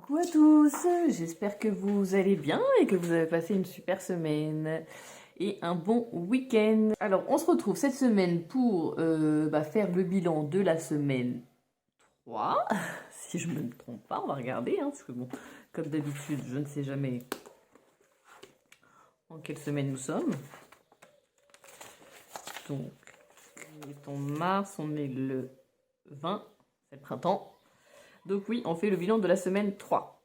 Coucou à tous, j'espère que vous allez bien et que vous avez passé une super semaine et un bon week-end. Alors on se retrouve cette semaine pour faire le bilan de la semaine 3, si je ne me trompe pas, on va regarder, hein, parce que bon, comme d'habitude, je ne sais jamais en quelle semaine nous sommes. Donc, on est en mars, on est le 20, c'est le printemps. Donc oui, on fait le bilan de la semaine 3.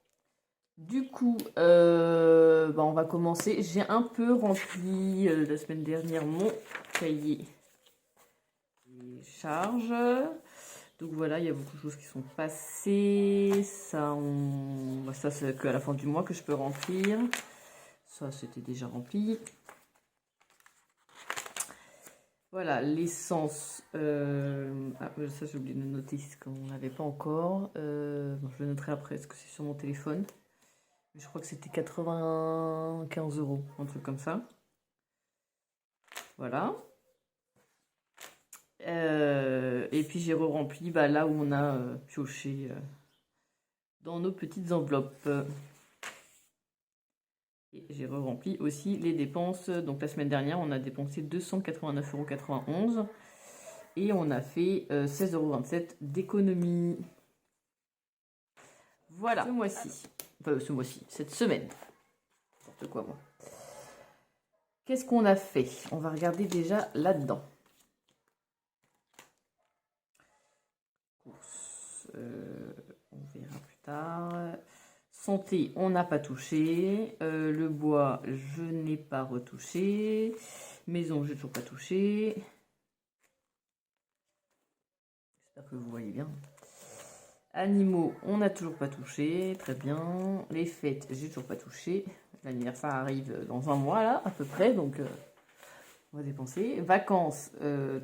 Du coup, on va commencer. J'ai un peu rempli la semaine dernière mon cahier des charges. Donc voilà, il y a beaucoup de choses qui sont passées. Ça, c'est qu'à la fin du mois que je peux remplir. Ça, c'était déjà rempli. Voilà, l'essence. Ça, j'ai oublié de noter ce qu'on n'avait pas encore. Je le noterai après, parce que c'est sur mon téléphone. Je crois que c'était 95 €, un truc comme ça. Voilà. Et puis j'ai re-rempli là où on a pioché dans nos petites enveloppes. Et j'ai re-rempli aussi les dépenses. Donc la semaine dernière, on a dépensé 289,91 € et on a fait 16,27 € d'économie. Voilà, ce mois-ci. Enfin, ce mois-ci, cette semaine. N'importe quoi, moi. Qu'est-ce qu'on a fait? On va regarder déjà là-dedans. Courses, on verra plus tard. Santé, on n'a pas touché. Le bois, je n'ai pas retouché. Maison, je n'ai toujours pas touché. J'espère que vous voyez bien. Animaux, on n'a toujours pas touché. Très bien. Les fêtes, j'ai toujours pas touché. L'anniversaire arrive dans un mois, là, à peu près. Donc, on va dépenser. Vacances,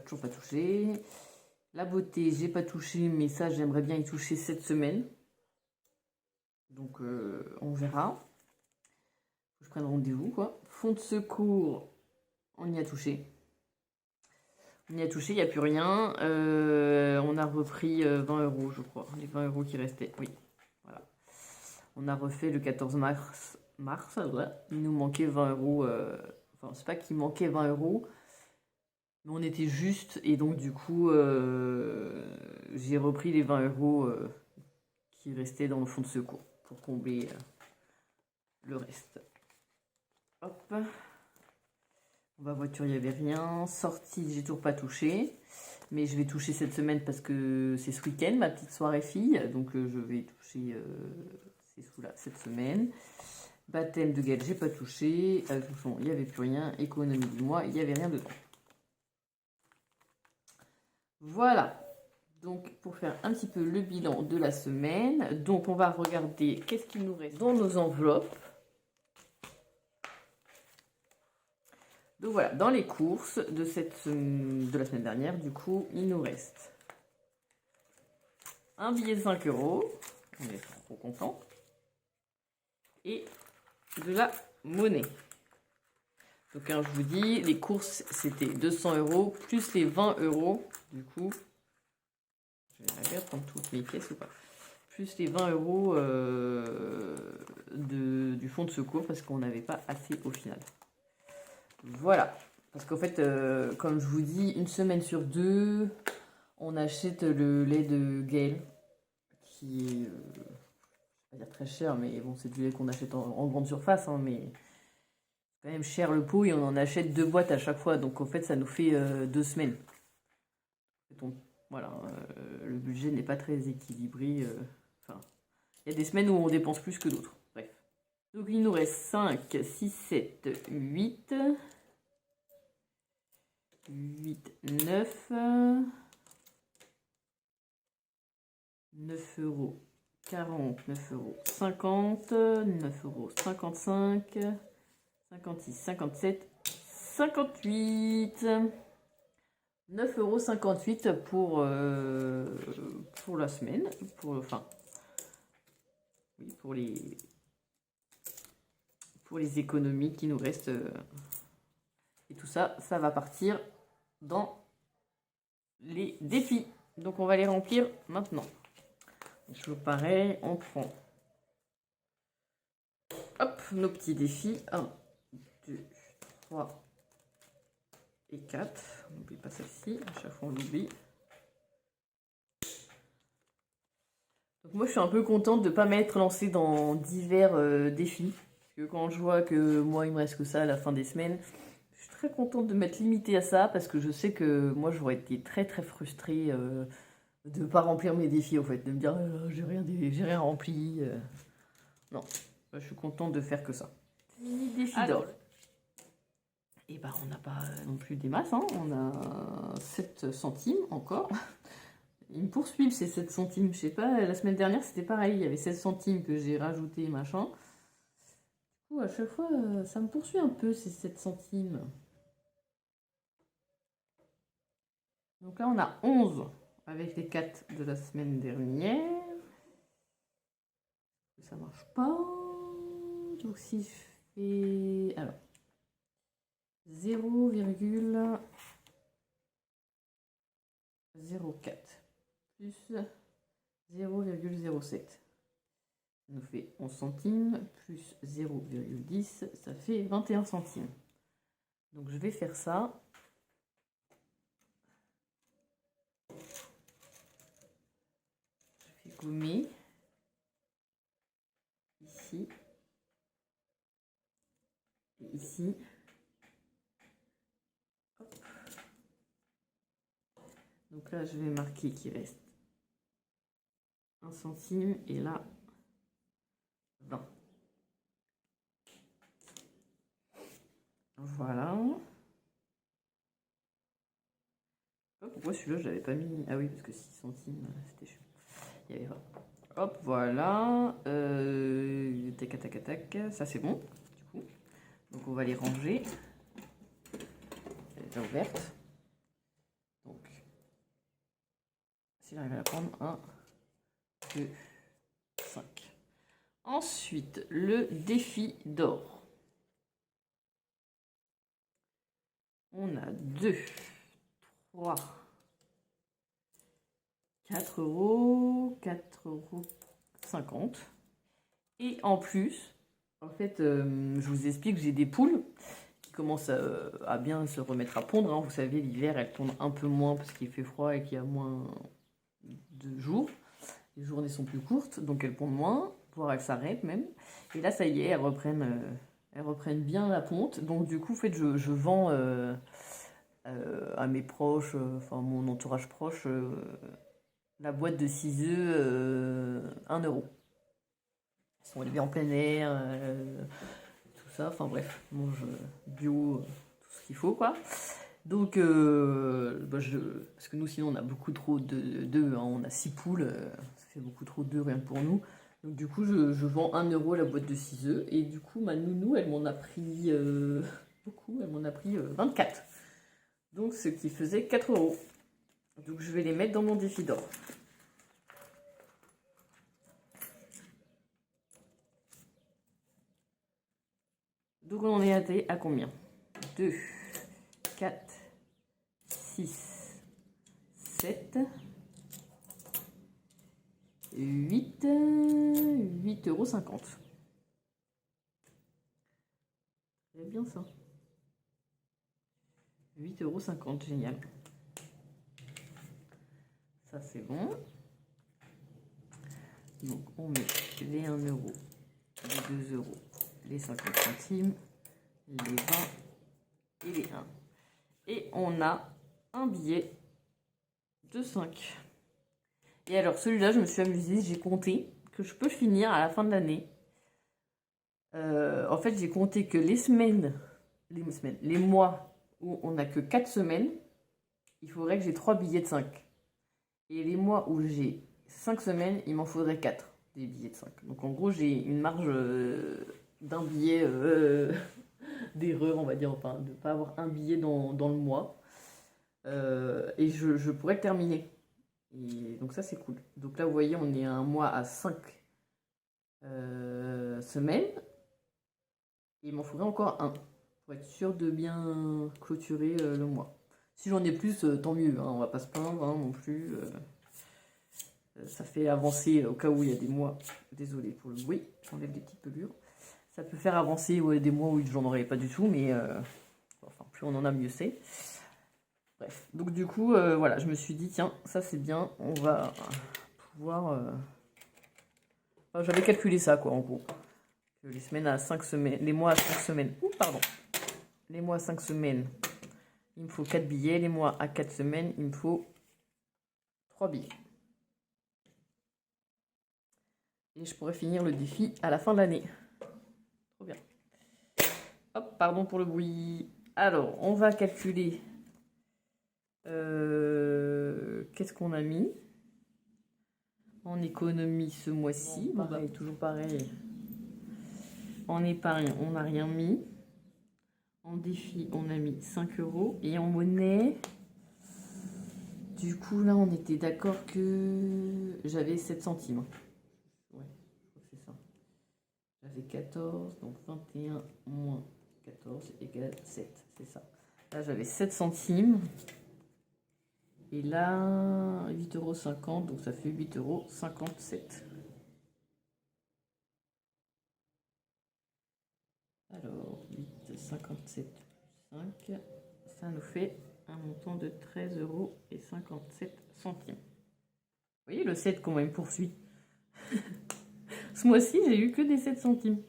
toujours pas touché. La beauté, j'ai pas touché, mais ça, j'aimerais bien y toucher cette semaine. Donc, on verra. Faut que je prenne rendez-vous, quoi. Fonds de secours, on y a touché. On y a touché, il n'y a plus rien. On a repris 20 €, je crois. Les 20 € qui restaient, oui. Voilà. On a refait le 14 mars. Ouais. Il nous manquait 20 €. Enfin, c'est pas qu'il manquait 20 €, mais on était juste. Et donc, du coup, j'ai repris les 20 € qui restaient dans le fonds de secours pour combler le reste. Hop. Voiture, il n'y avait rien. Sortie, j'ai toujours pas touché. Mais je vais toucher cette semaine parce que c'est ce week-end, ma petite soirée fille. Donc je vais toucher ces sous-là cette semaine. Baptême de Gaël, j'ai pas touché. Il n'y avait plus rien. Économie du mois, il n'y avait rien dedans. Voilà. Donc pour faire un petit peu le bilan de la semaine. Donc on va regarder qu'est-ce qu'il nous reste dans nos enveloppes. Donc voilà, dans les courses de la semaine dernière, du coup, il nous reste un billet de 5 €, on est trop content, et de la monnaie. Donc je vous dis, les courses, c'était 200 € plus les 20 €, du coup, je vais arriver à prendre toutes mes pièces ou pas, plus les 20 € du fonds de secours, parce qu'on n'avait pas assez au final. Voilà. Parce qu'en fait, comme je vous dis, une semaine sur deux, on achète le lait de Gaël, qui est, je vais pas dire très cher, mais bon, c'est du lait qu'on achète en grande surface, hein, mais c'est quand même cher le pot, et on en achète 2 boîtes à chaque fois, donc en fait, ça nous fait 2 semaines. Donc, voilà, le budget n'est pas très équilibré. Enfin, il y a des semaines où on dépense plus que d'autres. Bref. Donc, il nous reste 5, 6, 7, 8... 8, 9, 9 €, 40, 9 €, 50, 9 €, 55, 56, 57, 58. 9,58 € pour la semaine, pour les économies qui nous restent. Et tout ça, ça va partir dans les défis. Donc on va les remplir maintenant. Toujours pareil, on prend hop, nos petits défis. 1, 2, 3 et 4. On n'oublie pas celle-ci, à chaque fois on l'oublie. Donc moi je suis un peu contente de ne pas m'être lancée dans divers défis. Parce que quand je vois que moi il me reste que ça à la fin des semaines, je suis très contente de m'être limitée à ça parce que je sais que moi j'aurais été très très frustrée de ne pas remplir mes défis en fait, de me dire j'ai rien rempli. Non, je suis contente de faire que ça. Défi d'or. Et bah on n'a pas non plus des masses, hein. On a 7 centimes encore. Ils me poursuivent ces 7 centimes. Je sais pas, la semaine dernière c'était pareil, il y avait 16 centimes que j'ai rajouté machin. Du coup à chaque fois ça me poursuit un peu ces 7 centimes. Donc là on a 11 avec les 4 de la semaine dernière. Ça marche pas. Donc si je fais... Alors, 0,04 plus 0,07. Ça nous fait 11 centimes plus 0,10, ça fait 21 centimes. Donc je vais faire ça. Je vais gommer ici et ici. Hop. Donc là je vais marquer qu'il reste 1 centime et là 20. Voilà. Pourquoi celui-là je l'avais pas mis? Ah oui, parce que 6 centimes c'était chaud. Il y avait 20. Hop, voilà. Tac, tac, tac. Ça c'est bon, du coup. Donc on va les ranger. Elle est déjà ouverte. Donc, si j'arrive à la prendre, 1, 2, 5. Ensuite, le défi d'or. On a 2, 3, 4 euros, 4,50 €. Et en plus, en fait, je vous explique que j'ai des poules qui commencent à bien se remettre à pondre, hein. Vous savez, l'hiver, elles pondent un peu moins parce qu'il fait froid et qu'il y a moins de jours. Les journées sont plus courtes, donc elles pondent moins, voire elles s'arrêtent même. Et là, ça y est, elles reprennent bien la ponte. Donc du coup, en fait, je vends à mes proches, enfin mon entourage proche, la boîte de 6 œufs 1 €. Ils sont élevés en plein air, tout ça, enfin bref, mange bio, tout ce qu'il faut quoi. Donc, parce que nous sinon on a beaucoup trop d'œufs, hein, on a 6 poules, ça fait beaucoup trop d'œufs rien que pour nous. Donc du coup je vends 1 € la boîte de 6 œufs et du coup ma nounou elle m'en a pris beaucoup, elle m'en a pris 24. Donc ce qui faisait 4 €. Donc je vais les mettre dans mon défi d'or. Donc on en est à combien? 2, 4, 6, 7, 8,50 €. C'est bien ça. 8,50 €, génial. Ça c'est bon. Donc on met les 1 €, les 2 €, les 50 centimes, les 20 et les 1. Et on a un billet de 5. Et alors celui-là, je me suis amusée, j'ai compté que je peux finir à la fin de l'année. En fait, j'ai compté que les mois où on n'a que 4 semaines, il faudrait que j'ai 3 billets de 5. Et les mois où j'ai 5 semaines, il m'en faudrait 4 des billets de 5. Donc en gros, j'ai une marge d'un billet d'erreur, on va dire, enfin, de ne pas avoir un billet dans le mois. Et je pourrais le terminer. Et donc ça, c'est cool. Donc là, vous voyez, on est à un mois à 5 semaines. Et il m'en faudrait encore un pour être sûr de bien clôturer le mois. Si j'en ai plus, tant mieux, hein, on va pas se plaindre hein, non plus. Ça fait avancer au cas où il y a des mois. Désolée pour le bruit, j'enlève des petites pelures. Ça peut faire avancer des mois où j'en aurais pas du tout, mais enfin, plus on en a, mieux c'est. Bref, donc du coup, voilà, je me suis dit, tiens, ça c'est bien, on va pouvoir... Enfin, j'avais calculé ça, quoi, en gros. Les semaines à 5 semaines, les mois à 5 semaines, pardon, les mois à 5 semaines, il me faut 4 billets, les mois à 4 semaines, il me faut 3 billets. Et je pourrais finir le défi à la fin de l'année. Trop bien. Hop, pardon pour le bruit. Alors, on va calculer. Qu'est-ce qu'on a mis en économie ce mois-ci? Bon, pareil, toujours pareil. En épargne, on n'a rien mis. En défi, on a mis 5 euros. Et en monnaie, du coup, là, on était d'accord que j'avais 7 centimes. Ouais, je crois que c'est ça. J'avais 14, donc 21 moins 14 égale 7. C'est ça. Là, j'avais 7 centimes. Et là, 8,50 €, donc ça fait 8,57 €. Alors, 8,57 plus 5, ça nous fait un montant de 13,57 €. Vous voyez le 7 comment il me poursuit. Ce mois-ci, j'ai eu que des 7 centimes.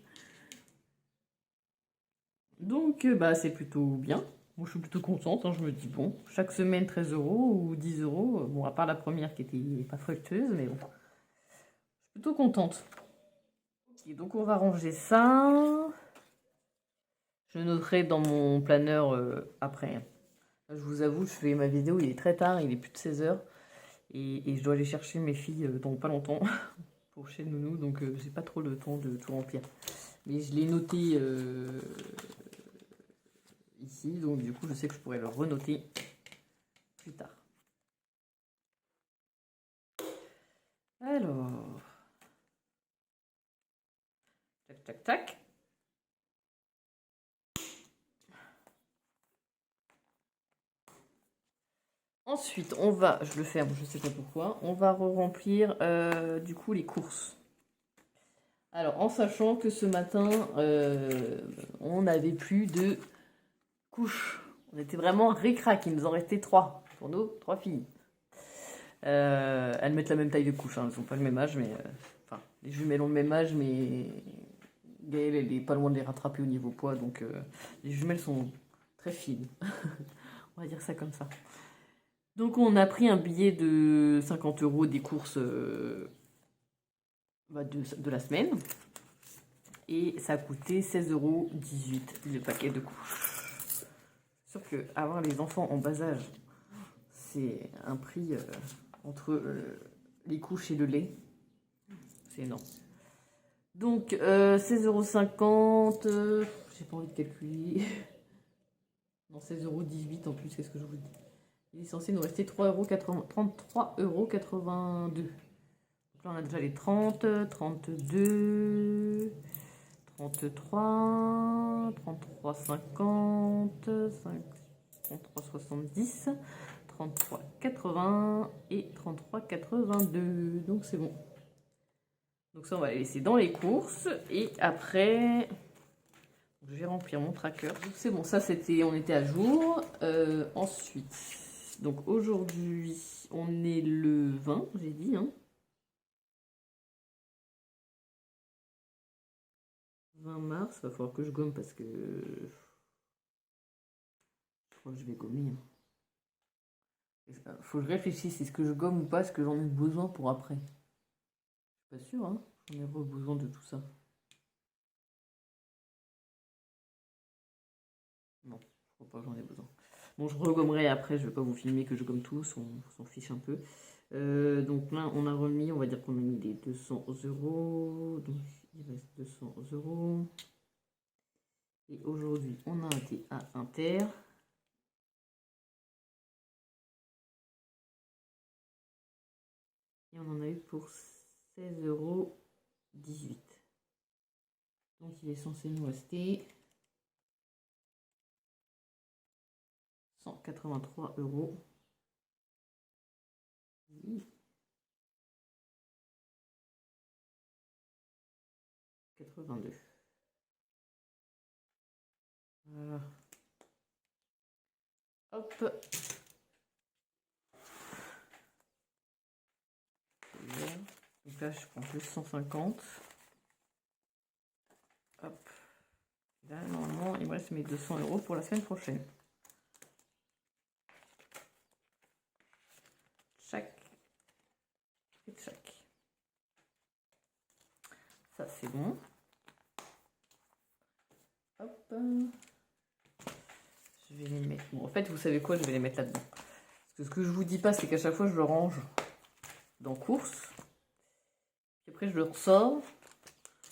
Donc, bah, c'est plutôt bien. Moi, je suis plutôt contente. Hein, je me dis, bon, chaque semaine, 13 € ou 10 €. Bon, à part la première qui était pas fructueuse, mais bon. Je suis plutôt contente. Ok, donc, on va ranger ça. Je noterai dans mon planeur après. Je vous avoue, je fais ma vidéo, il est très tard, il est plus de 16 h. Et je dois aller chercher mes filles dans pas longtemps pour chez Nounou, donc j'ai pas trop le temps de tout remplir. Mais je l'ai noté ici, donc du coup je sais que je pourrais le renoter plus tard. Alors, tac tac tac. Ensuite, on va, je le ferme, je sais pas pourquoi, on va remplir du coup les courses. Alors, en sachant que ce matin, on n'avait plus de couches. On était vraiment ric-rac, il nous en restait 3 pour nous, 3 filles. Elles mettent la même taille de couche, hein, elles n'ont pas le même âge, mais... Enfin, les jumelles ont le même âge, mais Gaëlle, elle est pas loin de les rattraper au niveau poids, donc les jumelles sont très fines. On va dire ça comme ça. Donc on a pris un billet de 50 € des courses de la semaine. Et ça a coûté 16,18 € le paquet de couches. C'est sûr que avoir les enfants en bas âge, c'est un prix entre les couches et le lait. C'est énorme. Donc 16,50 €. J'ai pas envie de calculer. Non, 16,18 € en plus, qu'est-ce que je vous dis? Il est censé nous rester 33,82 €. Donc là, on a déjà les 30, 32, 33, 33,50, 33,70, 33,80 et 33,82. Donc c'est bon. Donc ça, on va les laisser dans les courses. Et après, je vais remplir mon tracker. C'est bon, ça c'était, on était à jour. Ensuite, donc aujourd'hui, on est le 20, j'ai dit, hein. 20 mars, il va falloir que je gomme parce que je crois que je vais gommer. Hein. Faut que je réfléchisse, est-ce que je gomme ou pas, est-ce que j'en ai besoin pour après? Je suis pas sûre, hein. J'en ai pas besoin de tout ça. Non, je crois pas que j'en ai besoin. Bon, je regommerai après, je vais pas vous filmer que je gomme tout, on s'en fiche un peu. Donc là, on a remis, on va dire qu'on a mis les 200 €. Donc il reste 200 €. Et aujourd'hui, on a été à Inter. Et on en a eu pour 16,18 €. Donc il est censé nous rester 183 €. 82. Voilà. Hop. Donc là, je prends plus 150. Hop. Là, normalement, il me reste mes 200 € pour la semaine prochaine. Chaque. Et chaque. Ça, c'est bon. Hop. Je vais les mettre. Bon, en fait, vous savez quoi, je vais les mettre là-dedans. Parce que ce que je vous dis pas, c'est qu'à chaque fois, je le range dans course. Puis après, je le ressors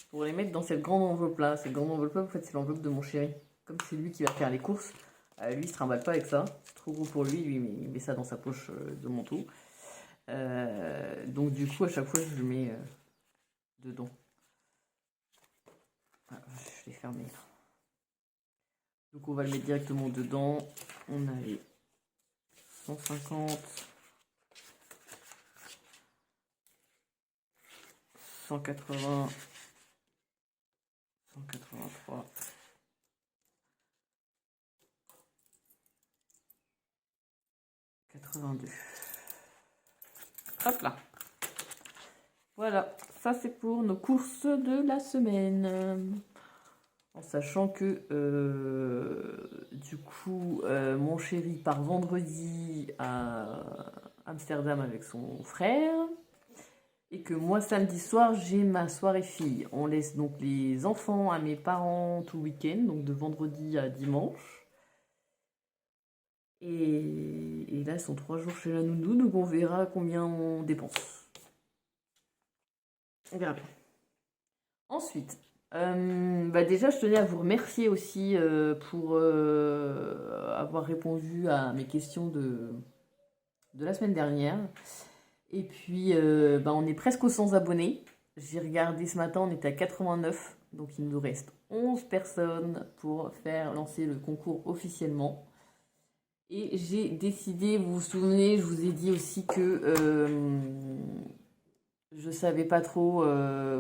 pour les mettre dans cette grande enveloppe-là. Cette grande enveloppe-là, en fait, c'est l'enveloppe de mon chéri. Comme c'est lui qui va faire les courses, lui, il se trimballe pas avec ça. C'est trop gros pour lui. Lui, il met ça dans sa poche de manteau. Donc, du coup, à chaque fois, je le mets dedans. Ah, je l'ai fermé. Donc, on va le mettre directement dedans. On a les 150, 180, 183, 82. Hop là. Voilà, ça c'est pour nos courses de la semaine. En sachant que du coup, mon chéri part vendredi à Amsterdam avec son frère. Et que moi, samedi soir, j'ai ma soirée fille. On laisse donc les enfants à mes parents tout le week-end, donc de vendredi à dimanche. Et là, ils sont 3 jours chez la nounou, donc on verra combien on dépense. On verra bien. Ensuite, déjà, je tenais à vous remercier aussi pour avoir répondu à mes questions de la semaine dernière. Et puis, on est presque aux 100 abonnés. J'ai regardé ce matin, on était à 89. Donc, il nous reste 11 personnes pour faire lancer le concours officiellement. Et j'ai décidé, vous vous souvenez, je vous ai dit aussi que je savais pas trop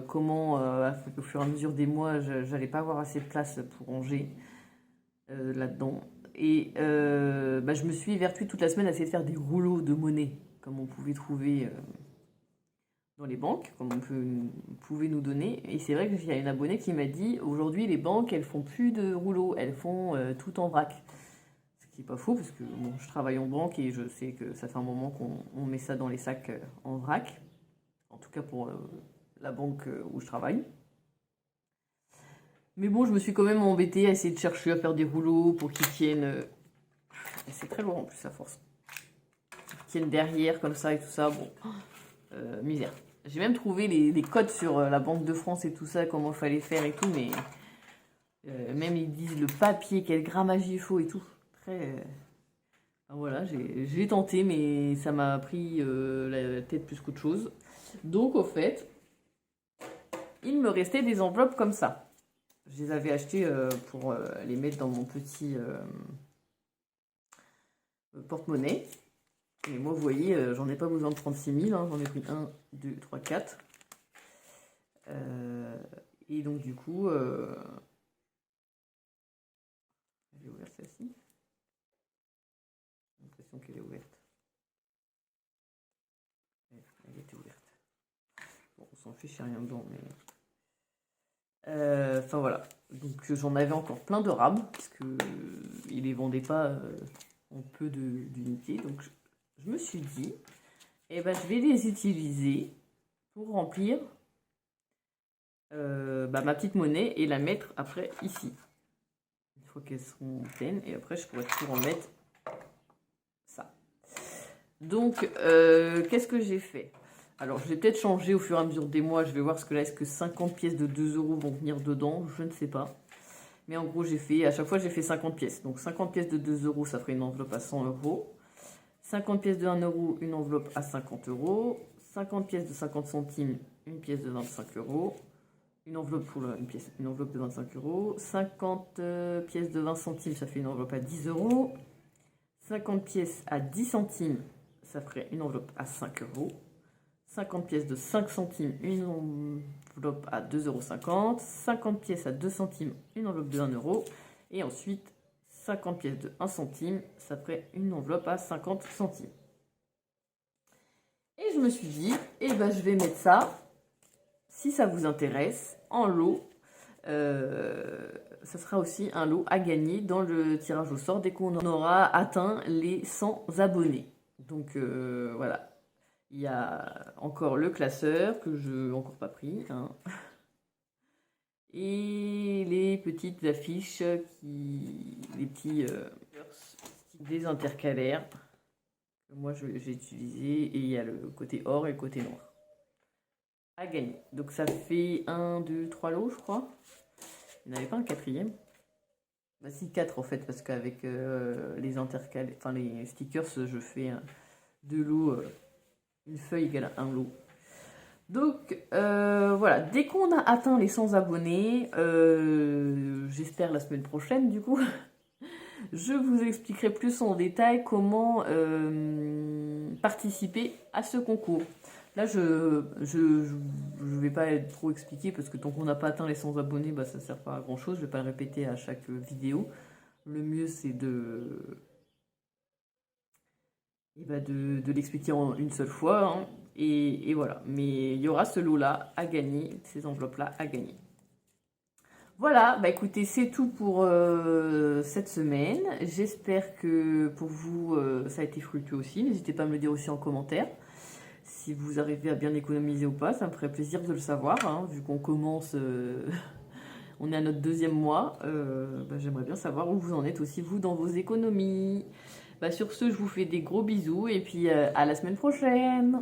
comment, au fur et à mesure des mois, j'allais pas avoir assez de place pour ranger là-dedans. Et je me suis évertuée toute la semaine à essayer de faire des rouleaux de monnaie, comme on pouvait trouver dans les banques, comme on pouvait nous donner. Et c'est vrai qu'il y a une abonnée qui m'a dit, aujourd'hui les banques, elles font plus de rouleaux, elles font tout en vrac. Ce qui n'est pas faux, parce que bon, je travaille en banque et je sais que ça fait un moment qu'on met ça dans les sacs en vrac. En tout cas pour la banque où je travaille. Mais bon, je me suis quand même embêtée à essayer de chercher à faire des rouleaux pour qu'ils tiennent. C'est très lourd en plus à force. Qu'ils tiennent derrière comme ça et tout ça. Bon, misère. J'ai même trouvé les codes sur la Banque de France et tout ça, comment il fallait faire et tout, mais même ils disent le papier, quel grammage il faut et tout. Très. Voilà, j'ai tenté, mais ça m'a pris la tête plus qu'autre chose. Donc, au fait, il me restait des enveloppes comme ça. Je les avais achetées pour les mettre dans mon petit porte-monnaie. Mais moi, vous voyez, j'en ai pas besoin de 36 000. Hein, j'en ai pris 1, 2, 3, 4. Et donc, du coup, je vais ouvrir celle-ci. J'ai l'impression qu'elle est ouverte. Elle était ouverte. Bon, on s'en fiche, il n'y a rien dedans, mais... Enfin voilà, donc j'en avais encore plein de rames parce que ils les vendaient pas en peu d'unités, donc je me suis dit, je vais les utiliser pour remplir ma petite monnaie et la mettre après ici. Une fois qu'elles seront pleines, et après je pourrais toujours en mettre ça. Donc qu'est-ce que j'ai fait? Alors, je vais peut-être changer au fur et à mesure des mois. Je vais voir ce que là, est-ce que 50 pièces de 2 € vont venir dedans? Je ne sais pas. Mais en gros, à chaque fois, j'ai fait 50 pièces. Donc, 50 pièces de 2 €, ça ferait une enveloppe à 100 €. 50 pièces de 1 €, une enveloppe à 50 €. 50 pièces de 50 centimes, une pièce de 25 €. Une enveloppe pour une enveloppe de 25 €. 50 pièces de 20 centimes, ça fait une enveloppe à 10 €. 50 pièces à 10 centimes, ça ferait une enveloppe à 5 €. 50 pièces de 5 centimes, une enveloppe à 2,50 €. 50 pièces à 2 centimes, une enveloppe de 1 €. Et ensuite, 50 pièces de 1 centime, ça ferait une enveloppe à 50 centimes. Et je me suis dit, eh ben, je vais mettre ça, si ça vous intéresse, en lot. Ça sera aussi un lot à gagner dans le tirage au sort dès qu'on aura atteint les 100 abonnés. Donc voilà, il y a encore le classeur que je n'ai encore pas pris. Hein. Et les petites affiches, les petits des intercalaires que moi j'ai utilisé. Et il y a le côté or et le côté noir à gagner. Donc ça fait 1, 2, 3 lots, je crois. Il n'y en avait pas un quatrième. Bah si, 4 en fait, parce qu'avec les intercalaires, enfin les stickers, je fais 2 lots, une feuille égale à 1 lot. Donc voilà, dès qu'on a atteint les 100 abonnés, j'espère la semaine prochaine du coup, je vous expliquerai plus en détail comment participer à ce concours. Là, je vais pas être trop expliqué parce que tant qu'on n'a pas atteint les 100 abonnés, bah, ça ne sert pas à grand chose. Je vais pas le répéter à chaque vidéo. Le mieux, c'est de l'expliquer en une seule fois. Hein. Et voilà. Mais il y aura ce lot-là à gagner, ces enveloppes-là à gagner. Voilà, bah écoutez, c'est tout pour cette semaine. J'espère que pour vous, ça a été fructueux aussi. N'hésitez pas à me le dire aussi en commentaire. Si vous arrivez à bien économiser ou pas, ça me ferait plaisir de le savoir, hein, vu qu'on commence, on est à notre 2e mois, bah, j'aimerais bien savoir où vous en êtes aussi, vous, dans vos économies. Bah, sur ce, je vous fais des gros bisous et puis à la semaine prochaine.